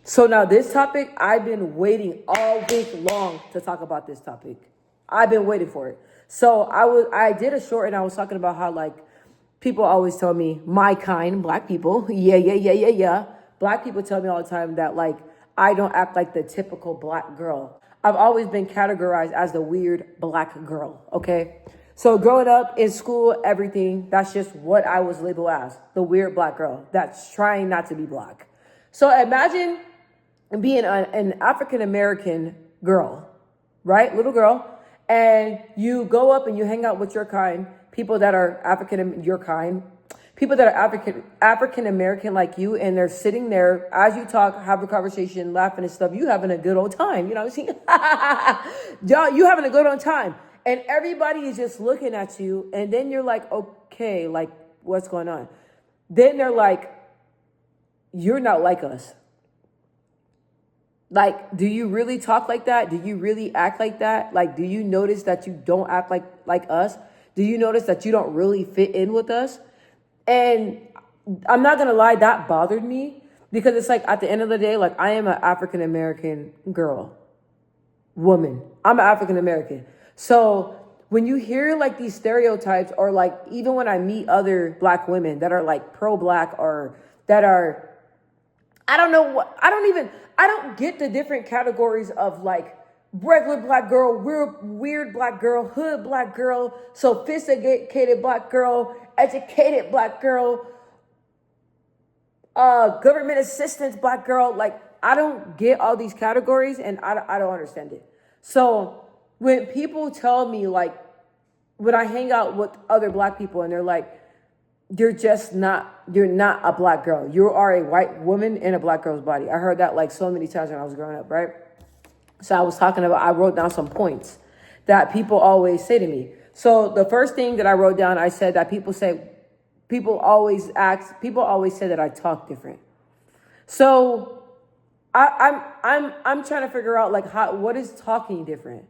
So now this topic, I've been waiting all week long to talk about this topic. I've been waiting for it. So I did a short and I was talking about how like people always tell me, my kind, black people, yeah. Black people tell me all the time that like I don't act like the typical black girl. I've always been categorized as the weird black girl, okay? So growing up in school, everything, that's just what I was labeled as, the weird black girl that's trying not to be black. So imagine being an African American girl, right? Little girl. And you go up and you hang out with your kind, people that are your kind, people that are African American like you, and they're sitting there as you talk, have a conversation, laughing and stuff. You having a good old time. You know what I'm saying? You having a good old time. And everybody is just looking at you. And then you're like, okay, like what's going on? Then they're like, you're not like us. Like, do you really talk like that? Do you really act like that? Like, do you notice that you don't act like us? Do you notice that you don't really fit in with us? And I'm not going to lie, that bothered me because it's like at the end of the day, like I am an African American girl, woman. I'm an African American. So when you hear like these stereotypes or like even when I meet other black women that are like pro-black or that are, I don't get the different categories of like regular black girl, weird black girl, hood black girl, sophisticated black girl, educated black girl, government assistance black girl. Like, I don't get all these categories and I don't understand it. So when people tell me like, when I hang out with other black people and they're like, you're not a black girl. You are a white woman in a black girl's body. I heard that like so many times when I was growing up, right? So I wrote down some points that people always say to me. So the first thing that I wrote down, I said that people always say that I talk different. So I'm trying to figure out like what is talking different?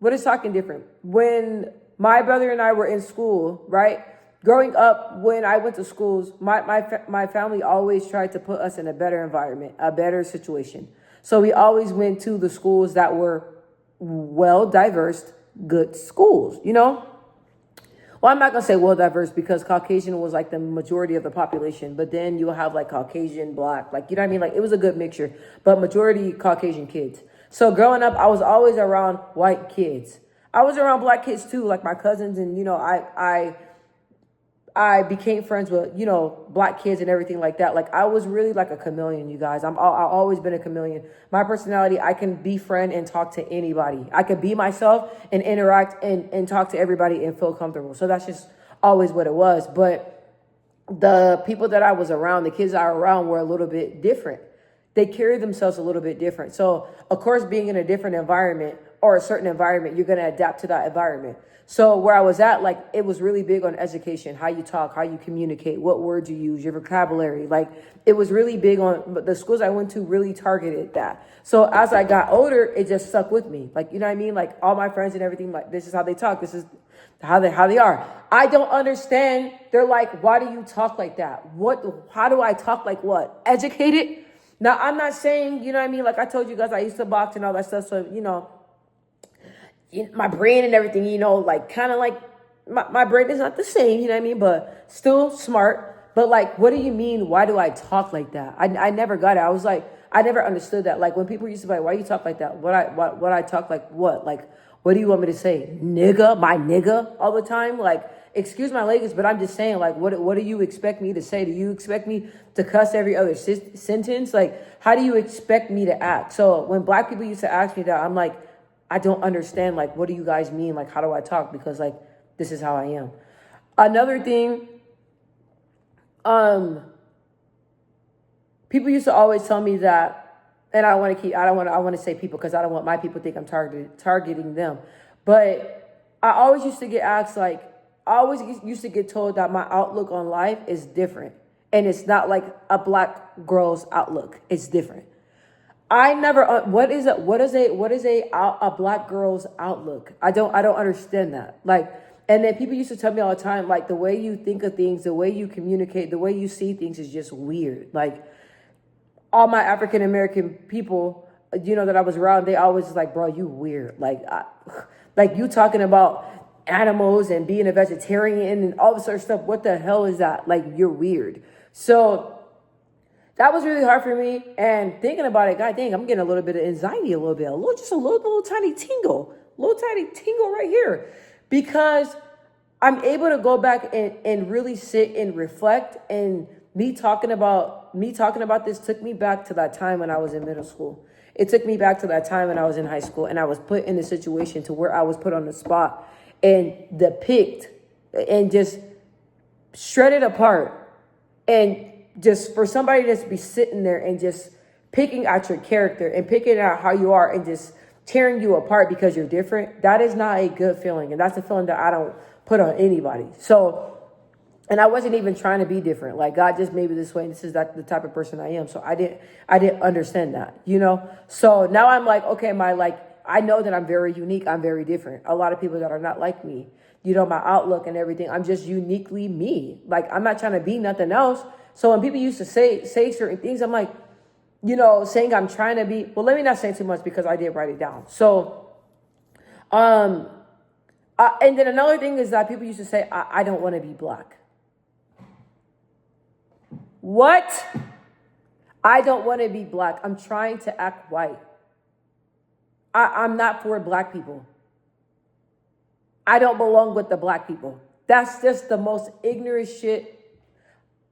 What is talking different? When my brother and I were in school, right? Growing up, when I went to schools, my family always tried to put us in a better environment, a better situation. So we always went to the schools that were well diverse, good schools, you know? Well, I'm not going to say well diverse because Caucasian was like the majority of the population, but then you'll have like Caucasian, black, like, you know what I mean? Like it was a good mixture, but majority Caucasian kids. So growing up, I was always around white kids. I was around black kids too, like my cousins, and, you know, I became friends with, you know, black kids and everything like that. Like I was really like a chameleon, you guys. I've always been a chameleon. My personality, I can befriend and talk to anybody. I could be myself and interact and talk to everybody and feel comfortable. So that's just always what it was. But the people that I was around, the kids I were around were a little bit different. They carry themselves a little bit different. So of course, being in a different environment or a certain environment, you're going to adapt to that environment. So where I was at, like, it was really big on education, how you talk, how you communicate, what words you use, your vocabulary. Like, it was really big on, but the schools I went to really targeted that. So as I got older, it just stuck with me. Like, you know what I mean? Like, all my friends and everything, like, this is how they talk. This is how they are. I don't understand. They're like, why do you talk like that? How do I talk like what? Educated? Now, I'm not saying, you know what I mean? Like I told you guys, I used to box and all that stuff. So, you know, my brain and everything, you know, like kind of like my brain is not the same, you know what I mean? But still smart. But like, what do you mean? Why do I talk like that? I never got it. I was like, I never understood that. Like when people used to be like, why you talk like that? What I talk like what? Like, what do you want me to say? Nigga, my nigga all the time? Like, excuse my language, but I'm just saying, like, what do you expect me to say? Do you expect me to cuss every other sentence? Like, how do you expect me to act? So when black people used to ask me that, I'm like, I don't understand, like, what do you guys mean? Like, how do I talk? Because, like, this is how I am. Another thing, people used to always tell me that, and I want to say people because I don't want my people to think I'm targeting them. But I always used to get asked, like, I always used to get told that my outlook on life is different. And it's not like a black girl's outlook. It's different. I never, what is a black girl's outlook? I don't understand that. Like, and then people used to tell me all the time, like the way you think of things, the way you communicate, the way you see things is just weird. Like all my African American people, that I was around, they always was like, bro, you weird. Like you talking about animals and being a vegetarian and all this other stuff. What the hell is that? Like, you're weird. So that was really hard for me. And thinking about it, god dang, I'm getting a little bit of anxiety, a little tiny tingle, right here, because I'm able to go back and really sit and reflect. And me talking about this took me back to that time when I was in middle school. It took me back to that time when I was in high school, and I was put in a situation to where I was put on the spot and depict and just shredded apart. And just for somebody to just be sitting there and just picking out your character and picking out how you are and just tearing you apart because you're different, that is not a good feeling. And that's a feeling that I don't put on anybody. So, and I wasn't even trying to be different. Like, God just made me this way, and this is the type of person I am. So I didn't understand that, So now I'm like, okay, I know that I'm very unique. I'm very different. A lot of people that are not like me, my outlook and everything, I'm just uniquely me. Like, I'm not trying to be nothing else. So when people used to say certain things, I'm like, saying I'm trying to be, well, let me not say too much because I did write it down. So, and then another thing is that people used to say, I don't want to be black. What? I don't want to be black. I'm trying to act white. I'm not for black people. I don't belong with the black people. That's just the most ignorant shit.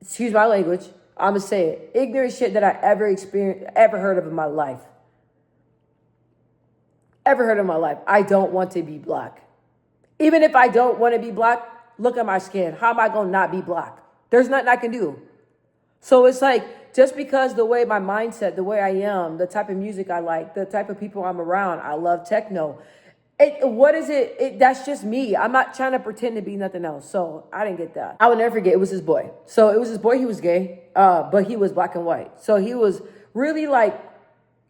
Excuse my language. I'm going to say it. Ignorant shit that I ever experienced, ever heard of in my life. I don't want to be black. Even if I don't want to be black, look at my skin. How am I going to not be black? There's nothing I can do. So it's like, just because the way my mindset, the way I am, the type of music I like, the type of people I'm around, I love techno. What is it? That's just me. I'm not trying to pretend to be nothing else. So I didn't get that. I will never forget. It was his boy. So it was his boy. He was gay, but he was black and white. So he was really like,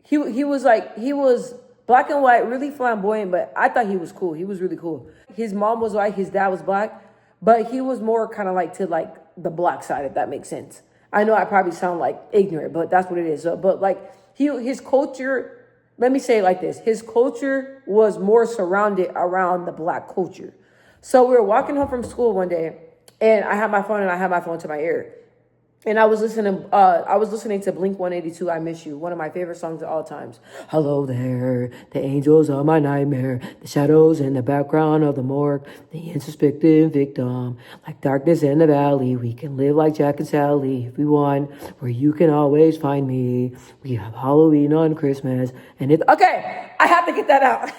he was black and white, really flamboyant, but I thought he was cool. He was really cool. His mom was white. His dad was black, but he was more kind of like to like the black side, if that makes sense. I know I probably sound like ignorant, but that's what it is. So, but like his culture, let me say it like this. His culture was more surrounded around the black culture. So we were walking home from school one day, and I had my phone to my ear. And I was listening to Blink 182, I Miss You, one of my favorite songs of all times. Hello there, the angels are my nightmare, the shadows in the background of the morgue, the insuspected victim, like darkness in the valley. We can live like Jack and Sally if we want, where you can always find me. We have Halloween on Christmas, and it's okay. I have to get that out. Y'all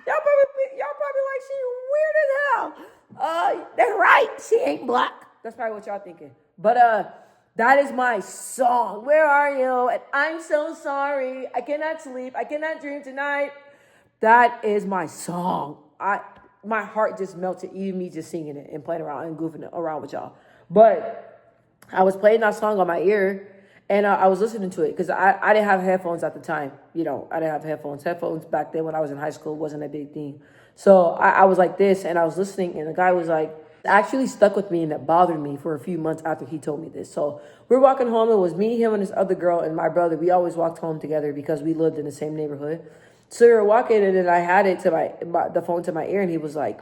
probably like, she weird as hell. That's right, she ain't black. That's probably what y'all thinking. But that is my song. Where are you? And I'm so sorry. I cannot sleep. I cannot dream tonight. That is my song. My heart just melted, even me just singing it and playing around and goofing around with y'all. But I was playing that song on my ear, and I was listening to it because I didn't have headphones at the time. I didn't have headphones. Headphones back then when I was in high school wasn't a big thing. So I was like this, and I was listening, and the guy was like, actually stuck with me, and it bothered me for a few months after he told me this. So we're walking home. It was me, him, and this other girl and my brother. We always walked home together because we lived in the same neighborhood. So we were walking, and then I had it to the phone to my ear, and he was like,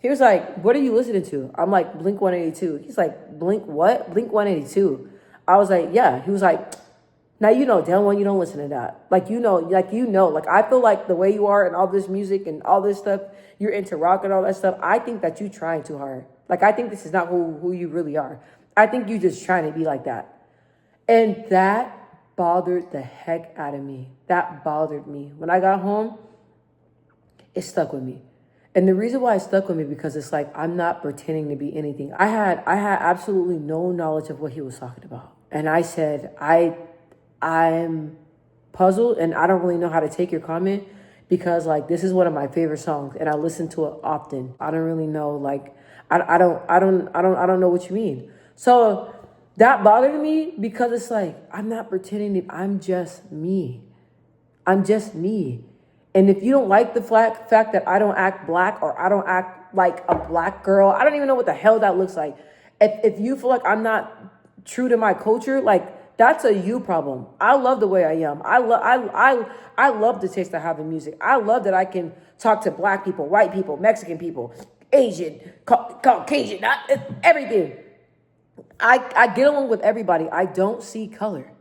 what are you listening to? I'm like, Blink 182. He's like, Blink what? Blink 182. I was like, yeah. He was like, now damn well you don't listen to that. Like, I feel like the way you are and all this music and all this stuff, you're into rock and all that stuff. I think that you trying too hard. Like, I think this is not who you really are. I think you just trying to be like that. And that bothered the heck out of me. That bothered me. When I got home, it stuck with me. And the reason why it stuck with me, because it's like, I'm not pretending to be anything. I had absolutely no knowledge of what he was talking about. And I said, I'm puzzled, and I don't really know how to take your comment, because like, this is one of my favorite songs and I listen to it often. I don't really know, like, I don't know what you mean. So that bothered me because it's like, I'm not pretending I'm just me. I'm just me. And if you don't like the fact that I don't act black, or I don't act like a black girl, I don't even know what the hell that looks like. If you feel like I'm not true to my culture, like, that's a you problem. I love the way I am. I love the taste I have in music. I love that I can talk to black people, white people, Mexican people, Asian, Caucasian, everything. I get along with everybody. I don't see color.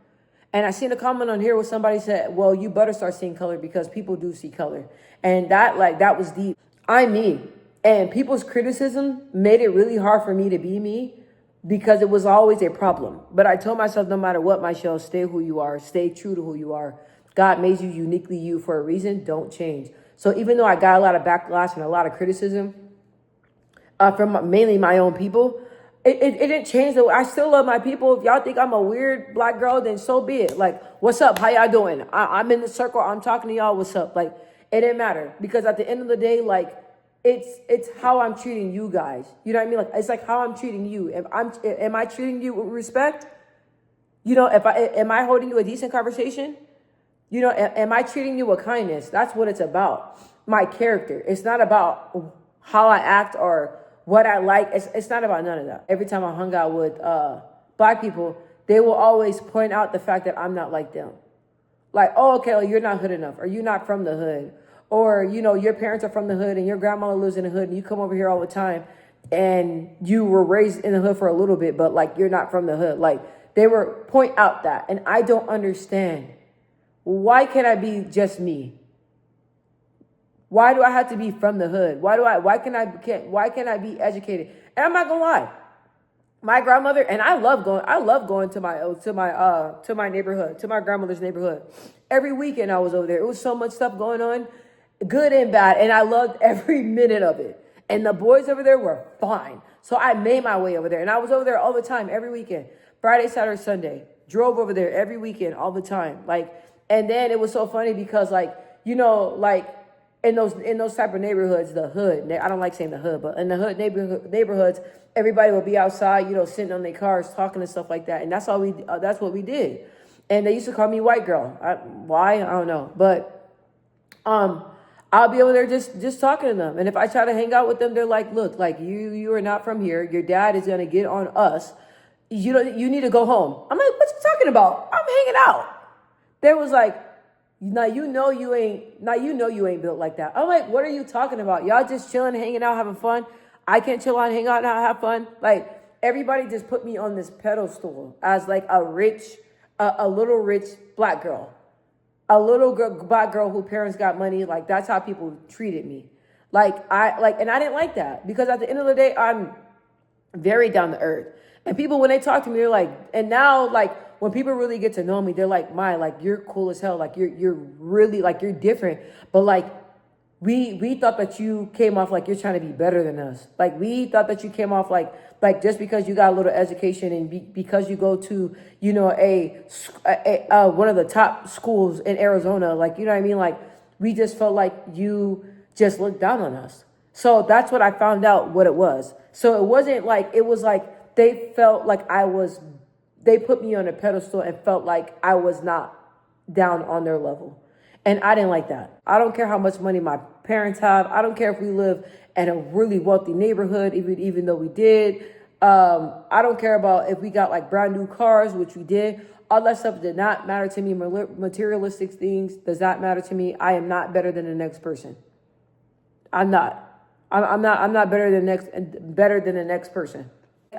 And I seen a comment on here where somebody said, well, you better start seeing color because people do see color. And that was deep. I'm me. And people's criticism made it really hard for me to be me because it was always a problem. But I told myself, no matter what, Michelle, stay who you are, stay true to who you are. God made you uniquely you for a reason. Don't change. So even though I got a lot of backlash and a lot of criticism from mainly my own people, it didn't change the way. I still love my people. If y'all think I'm a weird black girl, then so be it. Like, what's up? How y'all doing? I'm in the circle. I'm talking to y'all. What's up? Like, it didn't matter because at the end of the day, like, it's how I'm treating you guys. You know what I mean? Like, it's like how I'm treating you. Am I treating you with respect? You know, am I holding you a decent conversation? You know, am I treating you with kindness? That's what it's about. My character. It's not about how I act or what I like. It's not about none of that. Every time I hung out with black people, they will always point out the fact that I'm not like them. Like, oh, okay, well, you're not hood enough, or you're not from the hood, or, you know, your parents are from the hood and your grandmother lives in the hood and you come over here all the time and you were raised in the hood for a little bit, but like, you're not from the hood. Like, they were point out that, and I don't understand. Why can't I be just me? Why do I have to be from the hood? Why can't I be educated? And I'm not gonna lie. My grandmother, and I love going to my neighborhood, to my grandmother's neighborhood. Every weekend I was over there. It was so much stuff going on, good and bad, and I loved every minute of it. And the boys over there were fine. So I made my way over there, and I was over there all the time, every weekend. Friday, Saturday, Sunday. Drove over there every weekend, all the time. Like, and then it was so funny because, like, you know, like, in those type of neighborhoods, the hood, I don't like saying the hood, but in the hood neighborhoods, everybody would be outside, you know, sitting on their cars, talking and stuff like that. And that's what we did. And they used to call me white girl. Why? I don't know. But I'll be over there just talking to them. And if I try to hang out with them, they're like, look, like, you are not from here. Your dad is going to get on us. You need to go home. I'm like, what you talking about? I'm hanging out. They was like, now you know you ain't built like that. I'm like, what are you talking about? Y'all just chilling, hanging out, having fun. I can't chill out, hang out, and have fun. Like, everybody just put me on this pedestal as like a little rich black girl, black girl who parents got money. Like, that's how people treated me. And I didn't like that because at the end of the day, I'm very down to earth. And people, when they talk to me, they're like, and now, like, when people really get to know me, they're like, like, you're cool as hell. Like, you're really, like, you're different. But, like, we thought that you came off like you're trying to be better than us. Like, we thought that you came off like just because you got a little education and because you go to, you know, one of the top schools in Arizona, like, you know what I mean? Like, we just felt like you just looked down on us. So that's what I found out what it was. So it wasn't like, it was like they felt like they put me on a pedestal and felt like I was not down on their level. And I didn't like that. I don't care how much money my parents have. I don't care if we live in a really wealthy neighborhood, even though we did. I don't care about if we got like brand new cars, which we did. All that stuff did not matter to me. Materialistic things does not matter to me. I am not better than the next person. I'm not. I'm not better than the next person.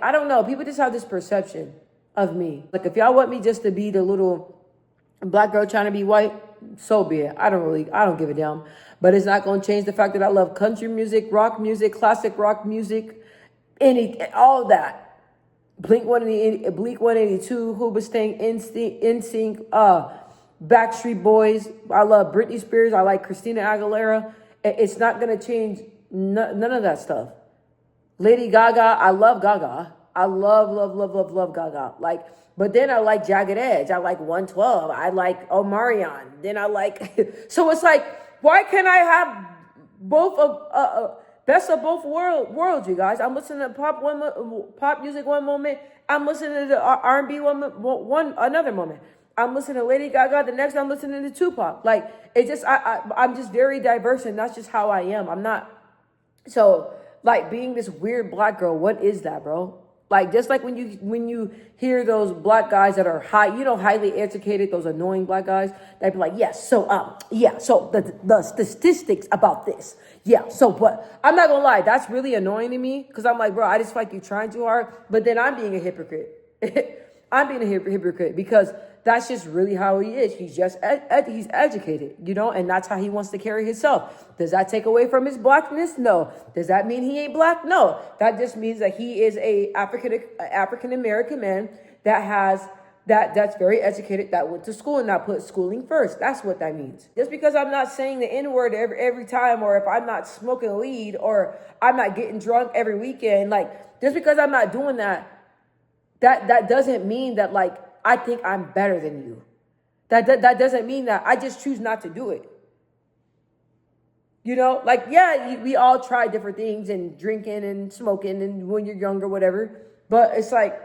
I don't know. People just have this perception of me. Like, if y'all want me just to be the little black girl trying to be white, so be it. I don't give a damn. But it's not going to change the fact that I love country music, rock music, classic rock music, all that. Blink 182, Hoobastank, NSYNC, Backstreet Boys. I love Britney Spears. I like Christina Aguilera. It's not going to change none of that stuff. Lady Gaga, I love Gaga. I love Gaga. Like, but then I like Jagged Edge. I like 112. I like Omarion. Then I like, so it's like, why can't I have both of, best of both worlds, you guys? I'm listening to pop music one moment. I'm listening to R&B one another moment. I'm listening to Lady Gaga. The next, I'm listening to Tupac. Like, it just, I'm just very diverse, and that's just how I am. I'm not, so, like, being this weird black girl, what is that, bro? Like, just like when you hear those black guys that are highly educated, those annoying black guys, they'd be like, yes, so the statistics about this. Yeah, so but I'm not gonna lie, that's really annoying to me because I'm like, bro, I just feel like you're trying too hard, but then I'm being a hypocrite. I'm being a hypocrite because that's just really how he is. He's just he's educated, and that's how he wants to carry himself. Does that take away from his blackness? No. Does that mean he ain't black? No. That just means that he is a African American man that's very educated, that went to school and that put schooling first. That's what that means. Just because I'm not saying the N-word every time, or if I'm not smoking weed, or I'm not getting drunk every weekend, like, just because I'm not doing that doesn't mean that, like, I think I'm better than you. That doesn't mean that. I just choose not to do it. Like, yeah, we all try different things and drinking and smoking and when you're younger, whatever. But it's like,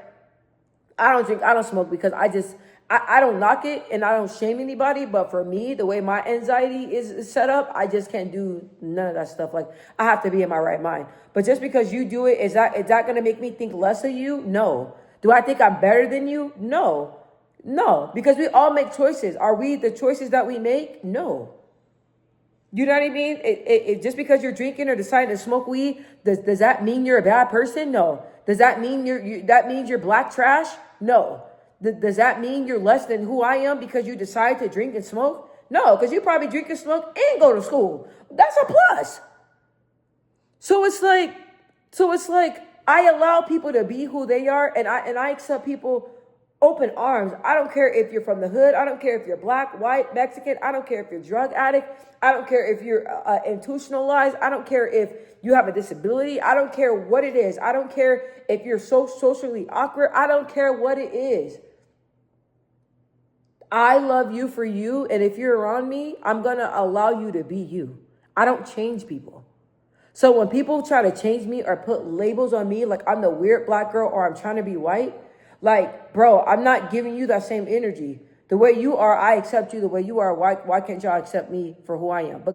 I don't drink, I don't smoke because I don't knock it and I don't shame anybody. But for me, the way my anxiety is set up, I just can't do none of that stuff. Like, I have to be in my right mind. But just because you do it, is that going to make me think less of you? No. Do I think I'm better than you? No, because we all make choices. Are we the choices that we make? No. You know what I mean? It just because you're drinking or deciding to smoke weed, does that mean you're a bad person? No. Does that mean that means you're black trash? No. Does that mean you're less than who I am because you decide to drink and smoke? No, because you probably drink and smoke and go to school. That's a plus. So it's like, I allow people to be who they are, and I accept people open arms. I don't care if you're from the hood. I don't care if you're black, white, Mexican. I don't care if you're a drug addict. I don't care if you're institutionalized. I don't care if you have a disability. I don't care what it is. I don't care if you're so socially awkward. I don't care what it is. I love you for you, and if you're around me, I'm going to allow you to be you. I don't change people. So when people try to change me or put labels on me, like I'm the weird black girl or I'm trying to be white, like, bro, I'm not giving you that same energy. The way you are, I accept you the way you are. Why can't y'all accept me for who I am? But